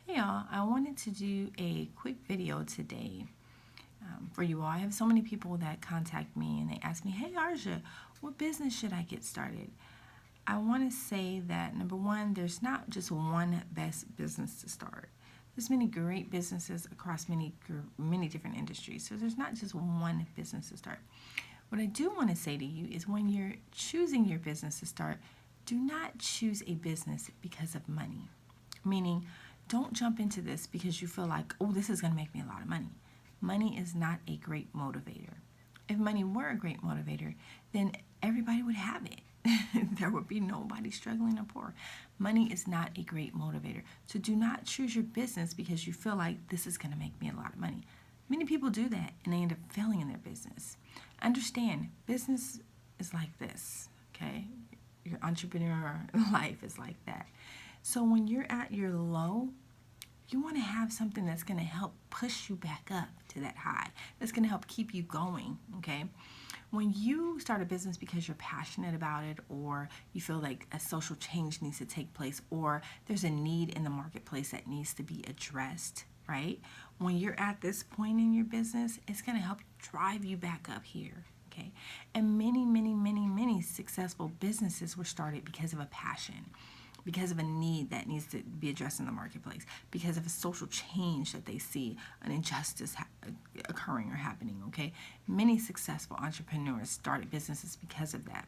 Hey y'all, I wanted to do a quick video today for you all. I have so many people that contact me and they ask me, hey Arja, what business should I get started? I want to say that number one, there's not just one best business to start. There's many great businesses across many different industries. So there's not just one business to start. What I do want to say to you is when you're choosing your business to start, do not choose a business because of money. Meaning, don't jump into this because you feel like, oh, this is going to make me a lot of money. Money is not a great motivator. If money were a great motivator, then everybody would have it. There would be nobody struggling or poor. Money is not a great motivator. So do not choose your business because you feel like this is going to make me a lot of money. Many people do that and they end up failing in their business. Understand, business is like this, okay? Your entrepreneur life is like that. So when you're at your low, you want to have something that's going to help push you back up to that high. That's going to help keep you going, okay? When you start a business because you're passionate about it, or you feel like a social change needs to take place, or there's a need in the marketplace that needs to be addressed, right? When you're at this point in your business, it's going to help drive you back up here, okay? And many successful businesses were started because of a passion, because of a need that needs to be addressed in the marketplace, because of a social change that they see an injustice occurring or happening, okay? Many successful entrepreneurs started businesses because of that.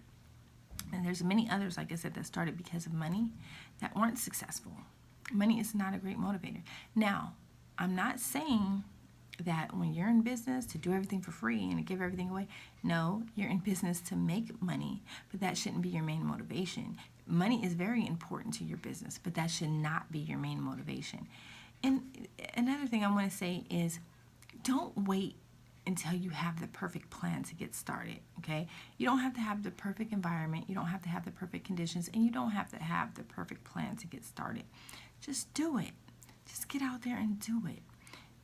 And there's many others, like I said, that started because of money that weren't successful. Money is not a great motivator. Now, I'm not saying that when you're in business to do everything for free and to give everything away. No, you're in business to make money, but that shouldn't be your main motivation. Money is very important to your business, but that should not be your main motivation. And another thing I want to say is don't wait until you have the perfect plan to get started, okay? You don't have to have the perfect environment, you don't have to have the perfect conditions, and you don't have to have the perfect plan to get started. Just do it. Just get out there and do it.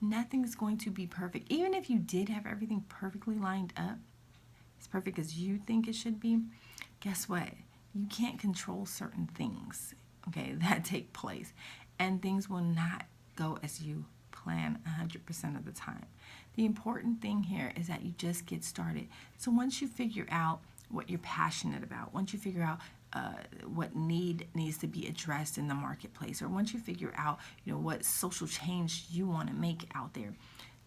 Nothing is going to be perfect. Even if you did have everything perfectly lined up, as perfect as you think it should be, guess what? You can't control certain things, okay, that take place. And things will not go as you plan 100% of the time. The important thing here is that you just get started. So once you figure out what you're passionate about, once you figure out what need needs to be addressed in the marketplace, or once you figure out, what social change you want to make out there,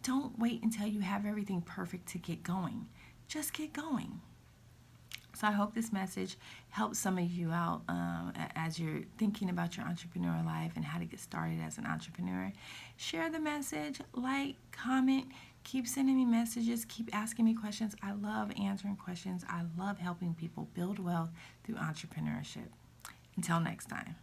don't wait until you have everything perfect to get going. Just get going. So I hope this message helps some of you out as you're thinking about your entrepreneurial life and how to get started as an entrepreneur. Share the message, like, comment, keep sending me messages, keep asking me questions. I love answering questions. I love helping people build wealth through entrepreneurship. Until next time.